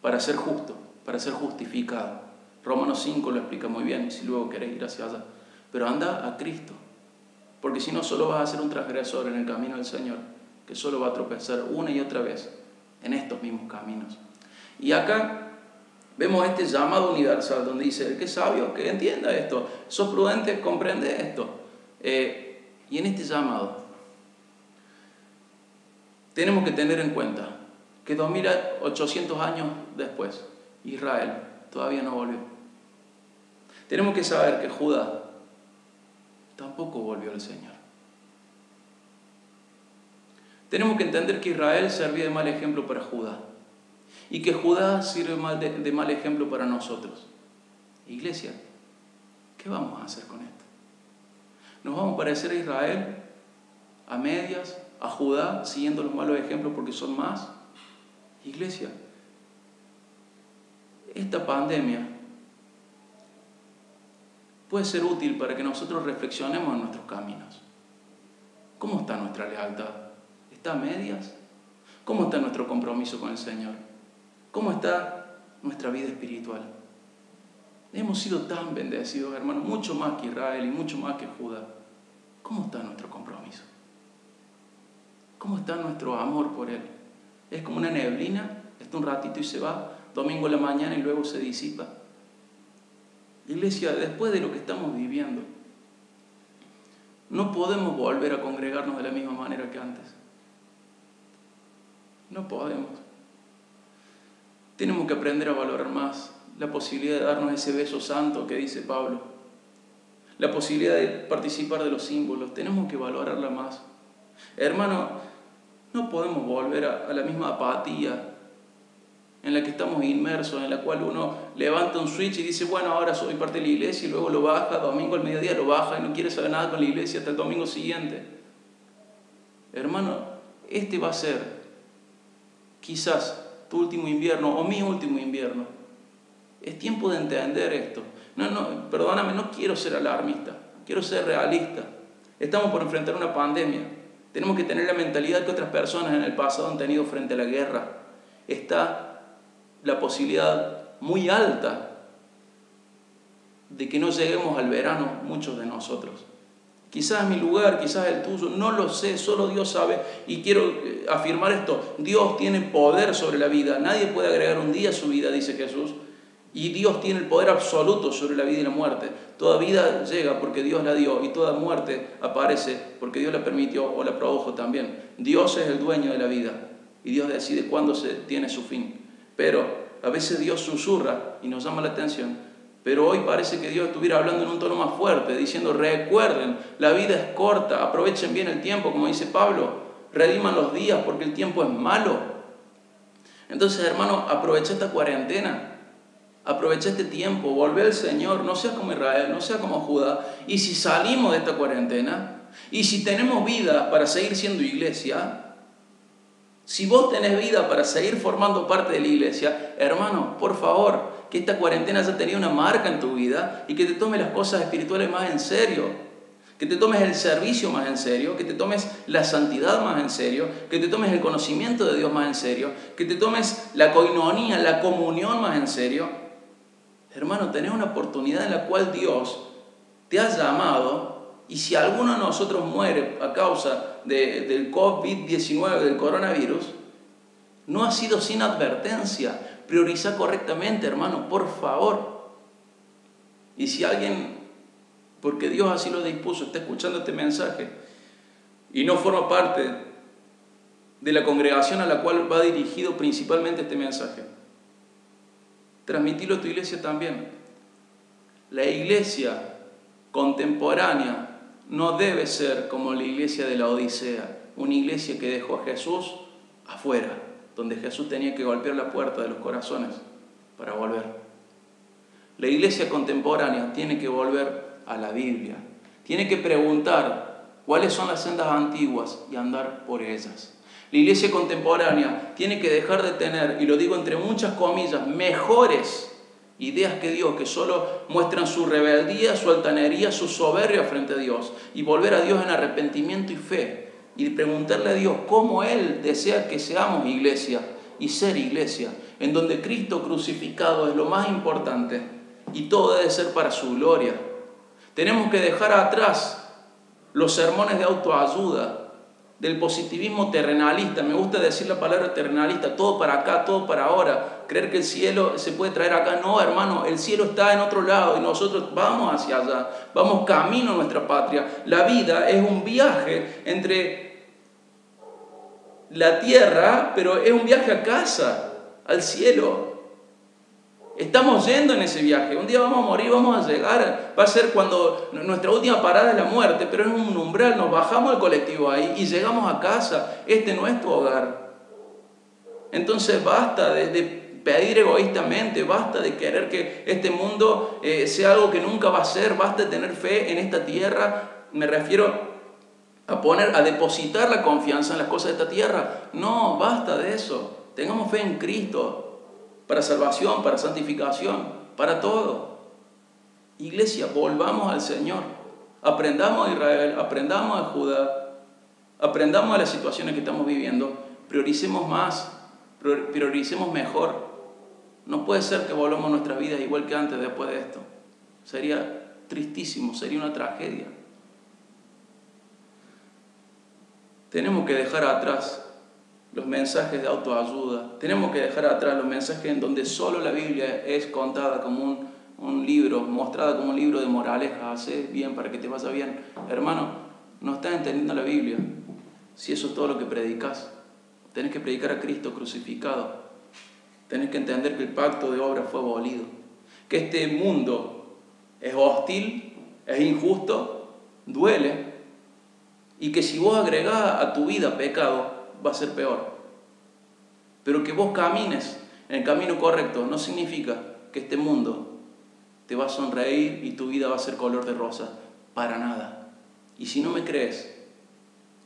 para ser justo, para ser justificado. Romanos 5 lo explica muy bien, si luego querés ir hacia allá. Pero anda a Cristo, porque si no solo vas a ser un transgresor en el camino del Señor, que solo va a tropezar una y otra vez en estos mismos caminos. Y acá vemos este llamado universal donde dice, el que es sabio, que entienda esto, sos prudente, comprende esto. Y en este llamado tenemos que tener en cuenta que 2800 años después, Israel todavía no volvió. Tenemos que saber que Judá tampoco volvió al Señor. Tenemos que entender que Israel servía de mal ejemplo para Judá y que Judá sirve de mal ejemplo para nosotros. Iglesia, ¿qué vamos a hacer con esto? ¿Nos vamos a parecer a Israel, a medias, a Judá, siguiendo los malos ejemplos porque son más? Iglesia, esta pandemia puede ser útil para que nosotros reflexionemos en nuestros caminos. ¿Cómo está nuestra lealtad? ¿Está a medias? ¿Cómo está nuestro compromiso con el Señor? ¿Cómo está nuestra vida espiritual? Hemos sido tan bendecidos, hermanos, mucho más que Israel y mucho más que Judá. ¿Cómo está nuestro compromiso? ¿Cómo está nuestro amor por Él? Es como una neblina, está un ratito y se va, domingo en la mañana y luego se disipa. Iglesia, después de lo que estamos viviendo, no podemos volver a congregarnos de la misma manera que antes. No podemos. Tenemos que aprender a valorar más la posibilidad de darnos ese beso santo que dice Pablo. La posibilidad de participar de los símbolos. Tenemos que valorarla más. Hermano, no podemos volver a la misma apatía en la que estamos inmersos, en la cual uno levanta un switch y dice, bueno, ahora soy parte de la iglesia, y luego lo baja, domingo al mediodía lo baja y no quiere saber nada con la iglesia hasta el domingo siguiente. Hermano, este va a ser quizás tu último invierno o mi último invierno. Es tiempo de entender esto. Perdóname, no quiero ser alarmista, quiero ser realista. Estamos por enfrentar una pandemia. Tenemos que tener la mentalidad que otras personas en el pasado han tenido frente a la guerra. Está la posibilidad muy alta de que no lleguemos al verano muchos de nosotros. Quizás mi lugar, quizás el tuyo, no lo sé, solo Dios sabe. Y quiero afirmar esto, Dios tiene poder sobre la vida. Nadie puede agregar un día a su vida, dice Jesús. Y Dios tiene el poder absoluto sobre la vida y la muerte. Toda vida llega porque Dios la dio y toda muerte aparece porque Dios la permitió o la produjo también. Dios es el dueño de la vida y Dios decide cuándo se tiene su fin. Pero a veces Dios susurra y nos llama la atención. Pero hoy parece que Dios estuviera hablando en un tono más fuerte, diciendo, recuerden, la vida es corta, aprovechen bien el tiempo, como dice Pablo, rediman los días porque el tiempo es malo. Entonces, hermano, aprovecha esta cuarentena. Aprovecha este tiempo, volvé al Señor, no seas como Israel, no seas como Judá. Y si salimos de esta cuarentena, y si tenemos vida para seguir siendo iglesia, si vos tenés vida para seguir formando parte de la iglesia, hermano, por favor, que esta cuarentena haya tenido una marca en tu vida y que te tomes las cosas espirituales más en serio. Que te tomes el servicio más en serio, que te tomes la santidad más en serio, que te tomes el conocimiento de Dios más en serio, que te tomes la koinonía, la comunión más en serio. Hermano, tenés una oportunidad en la cual Dios te ha llamado y si alguno de nosotros muere a causa del COVID-19, del coronavirus, no ha sido sin advertencia. Prioriza correctamente, hermano, por favor. Y si alguien, porque Dios así lo dispuso, está escuchando este mensaje y no forma parte de la congregación a la cual va dirigido principalmente este mensaje, transmitilo a tu iglesia también. La iglesia contemporánea no debe ser como la iglesia de la Odisea, una iglesia que dejó a Jesús afuera, donde Jesús tenía que golpear la puerta de los corazones para volver. La iglesia contemporánea tiene que volver a la Biblia, tiene que preguntar cuáles son las sendas antiguas y andar por ellas. La iglesia contemporánea tiene que dejar de tener, y lo digo entre muchas comillas, mejores ideas que Dios, que solo muestran su rebeldía, su altanería, su soberbia frente a Dios, y volver a Dios en arrepentimiento y fe, y preguntarle a Dios cómo Él desea que seamos iglesia, y ser iglesia, en donde Cristo crucificado es lo más importante, y todo debe ser para su gloria. Tenemos que dejar atrás los sermones de autoayuda, del positivismo terrenalista. Me gusta decir la palabra terrenalista, todo para acá, todo para ahora, creer que el cielo se puede traer acá. No, hermano, el cielo está en otro lado y nosotros vamos hacia allá, vamos camino a nuestra patria. La vida es un viaje entre la tierra, pero es un viaje a casa, al cielo. Estamos yendo en ese viaje. Un día vamos a morir, vamos a llegar. Va a ser cuando nuestra última parada es la muerte, pero es un umbral. Nos bajamos del colectivo ahí y llegamos a casa. Este no es tu hogar. Entonces basta de pedir egoístamente, basta de querer que este mundo sea algo que nunca va a ser. Basta de tener fe en esta tierra. Me refiero a depositar la confianza en las cosas de esta tierra. No, basta de eso. Tengamos fe en Cristo. Para salvación, para santificación, para todo. Iglesia, volvamos al Señor. Aprendamos de Israel, aprendamos de Judá, aprendamos de las situaciones que estamos viviendo. Prioricemos más, prioricemos mejor. No puede ser que volvamos nuestras vidas igual que antes después de esto. Sería tristísimo, sería una tragedia. Tenemos que dejar atrás los mensajes de autoayuda. Tenemos que dejar atrás los mensajes en donde solo la Biblia es contada como un libro, mostrada como un libro de moraleja. Hacé bien para que te vaya bien. Hermano, no estás entendiendo la Biblia. Si eso es todo lo que predicas, tenés que predicar a Cristo crucificado. Tenés que entender que el pacto de obra fue abolido. Que este mundo es hostil, es injusto, duele. Y que si vos agregás a tu vida pecado, va a ser peor. Pero que vos camines en el camino correcto no significa que este mundo te va a sonreír y tu vida va a ser color de rosa. Para nada. Y si no me crees,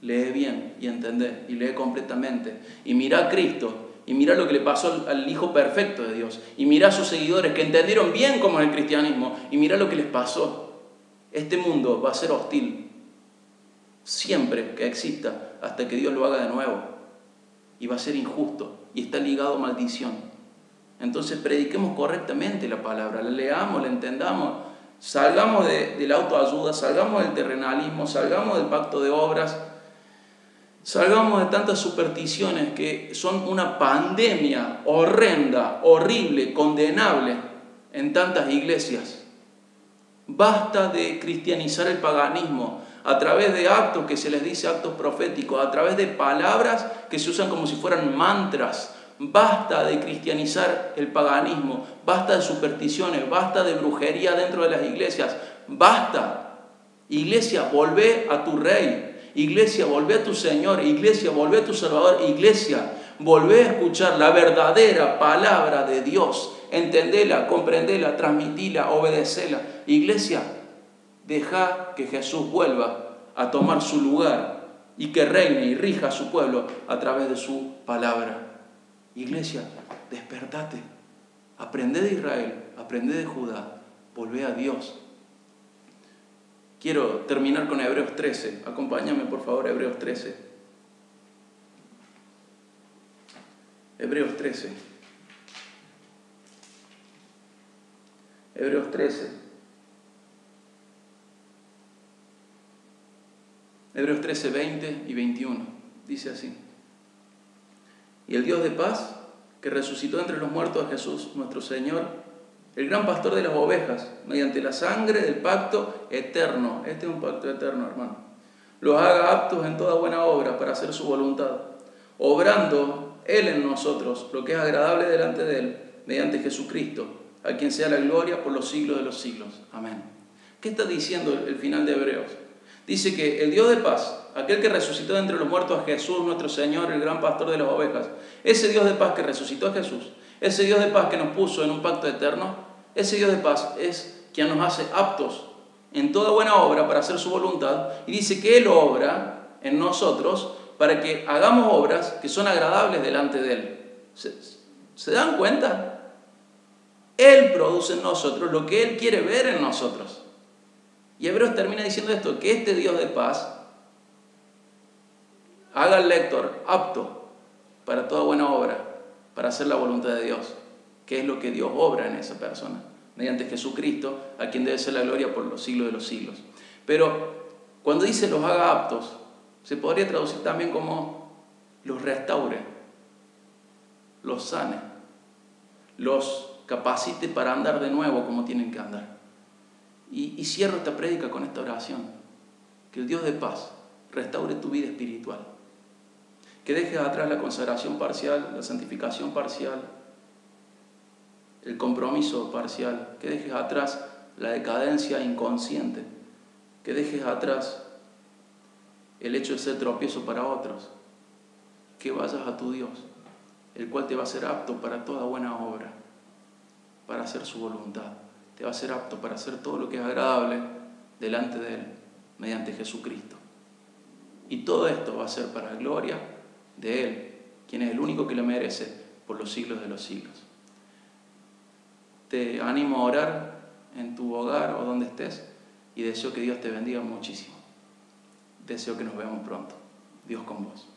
lee bien y entendé y lee completamente. Y mirá a Cristo y mirá lo que le pasó al Hijo perfecto de Dios. Y mirá a sus seguidores que entendieron bien cómo es el cristianismo. Y mirá lo que les pasó. Este mundo va a ser hostil siempre que exista, hasta que Dios lo haga de nuevo. Y va a ser injusto y está ligado a maldición. Entonces prediquemos correctamente la palabra, la leamos, la entendamos, salgamos de la autoayuda, salgamos del terrenalismo, salgamos del pacto de obras, salgamos de tantas supersticiones que son una pandemia horrenda, horrible, condenable en tantas iglesias. Basta de cristianizar el paganismo a través de actos que se les dice actos proféticos, a través de palabras que se usan como si fueran mantras. Basta de cristianizar el paganismo, basta de supersticiones, basta de brujería dentro de las iglesias. Basta. Iglesia, volvé a tu Rey. Iglesia, volvé a tu Señor. Iglesia, volvé a tu Salvador. Iglesia, volvé a escuchar la verdadera palabra de Dios. Entendela, comprendela, transmitila, obedecela. Iglesia, deja que Jesús vuelva a tomar su lugar y que reine y rija a su pueblo a través de su palabra. Iglesia, despertate. Aprende de Israel, aprende de Judá, volvé a Dios. Quiero terminar con Hebreos 13. Acompáñame, por favor, a Hebreos 13. Hebreos 13. Hebreos 13. Hebreos 13, 20 y 21. Dice así. Y el Dios de paz, que resucitó entre los muertos a Jesús, nuestro Señor, el gran pastor de las ovejas, mediante la sangre del pacto eterno. Este es un pacto eterno, hermano. Los haga aptos en toda buena obra para hacer su voluntad, obrando Él en nosotros lo que es agradable delante de Él, mediante Jesucristo, a quien sea la gloria por los siglos de los siglos. Amén. ¿Qué está diciendo el final de Hebreos? Dice que el Dios de paz, aquel que resucitó de entre los muertos a Jesús, nuestro Señor, el gran pastor de las ovejas, ese Dios de paz que resucitó a Jesús, ese Dios de paz que nos puso en un pacto eterno, ese Dios de paz es quien nos hace aptos en toda buena obra para hacer su voluntad, y dice que Él obra en nosotros para que hagamos obras que son agradables delante de Él. ¿Se dan cuenta? Él produce en nosotros lo que Él quiere ver en nosotros. Y Hebreos termina diciendo esto, que este Dios de paz haga al lector apto para toda buena obra, para hacer la voluntad de Dios, que es lo que Dios obra en esa persona, mediante Jesucristo, a quien debe ser la gloria por los siglos de los siglos. Pero cuando dice los haga aptos, se podría traducir también como los restaure, los sane, los capacite para andar de nuevo como tienen que andar. Y cierro esta prédica con esta oración. Que el Dios de paz restaure tu vida espiritual. Que dejes atrás la consagración parcial, la santificación parcial, el compromiso parcial. Que dejes atrás la decadencia inconsciente. Que dejes atrás el hecho de ser tropiezo para otros. Que vayas a tu Dios, el cual te va a hacer apto para toda buena obra, para hacer su voluntad. Te va a ser apto para hacer todo lo que es agradable delante de Él, mediante Jesucristo. Y todo esto va a ser para la gloria de Él, quien es el único que lo merece por los siglos de los siglos. Te animo a orar en tu hogar o donde estés y deseo que Dios te bendiga muchísimo. Deseo que nos veamos pronto. Dios con vos.